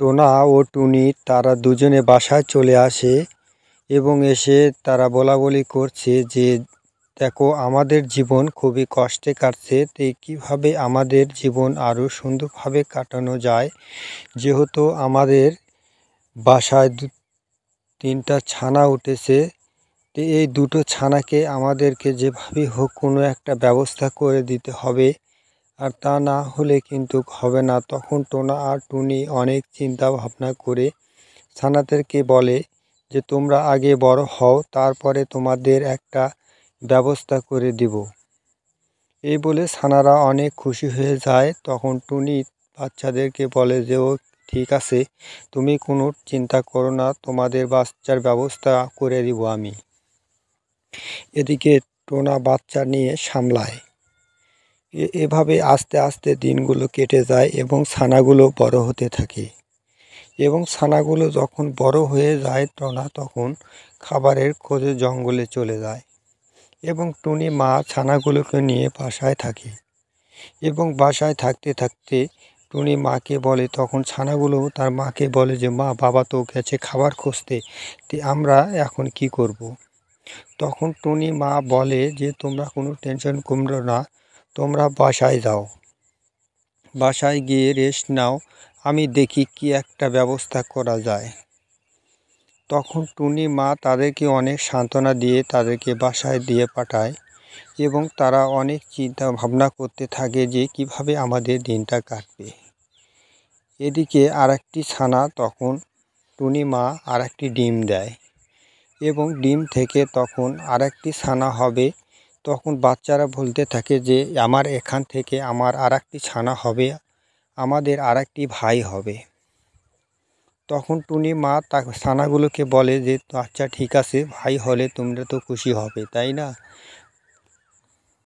টোনা ও টুনি তারা দুজনে বাসায় চলে আসে এবং এসে তারা বলাবলি করছে যে দেখো আমাদের জীবন খুবই কষ্টে কাটছে, তো কীভাবে আমাদের জীবন আরও সুন্দরভাবে কাটানো যায়। যেহেতু আমাদের বাসায় তিনটা ছানা উঠেছে, তো এই দুটো ছানাকে আমাদেরকে যেভাবে হোক কোনো একটা ব্যবস্থা করে দিতে হবে, আর তা না হলে কিন্তু হবে না। তখন টোনা আর টুনি অনেক চিন্তা ভাবনা করে ছানাদেরকে বলে যে তোমরা আগে বড় হও, তারপরে তোমাদের একটা ব্যবস্থা করে দিব। এই বলে ছানারা অনেক খুশি হয়ে যায়। তখন টুনি বাচ্চাদেরকে বলে যে ও ঠিক আছে, তুমি কোনো চিন্তা করো না, তোমাদের বাচ্চার ব্যবস্থা করে দিব আমি। এদিকে টোনা বাচ্চা নিয়ে সামলায়। এভাবে আস্তে আস্তে দিনগুলো কেটে যায় এবং ছানাগুলো বড় হতে থাকে। এবং ছানাগুলো যখন বড় হয়ে যায়, টোনা তখন খাবারের খোঁজে জঙ্গলে চলে যায় এবং টুনি মা ছানাগুলোকে নিয়ে বাসায় থাকে। এবং বাসায় থাকতে থাকতে টুনি মাকে বলে, তখন ছানাগুলো তার মাকে বলে যে মা, বাবা তো গেছে খাবার খুঁজতে, তো আমরা এখন কি করব। তখন টুনি মা বলে যে তোমরা কোনো টেনশন করো না, তোমরা বাসায় যাও, বাসায় গিয়ে রেস্ট নাও, আমি দেখি কি একটা ব্যবস্থা করা যায়। তখন টুনি মা তাদেরকে অনেক সান্ত্বনা দিয়ে তাদেরকে বাসায় দিয়ে পাঠায় এবং তারা অনেক চিন্তা ভাবনা করতে থাকে যে কিভাবে আমাদের দিনটা কাটবে। এদিকে আরেকটি ছানা তখন টুনি মা আরেকটি ডিম দেয় এবং ডিম থেকে তখন আরেকটি ছানা হবে। তখন বাচ্চারা বলতে থাকে যে আমার এখান থেকে আমার আরেকটি ছানা হবে, আমাদের আরেকটি ভাই হবে। তখন টুনি মা ছানাগুলোকে বলে যে আচ্ছা ঠিক আছে, ভাই হলে তোমরা তো খুশি হবে, তাই না?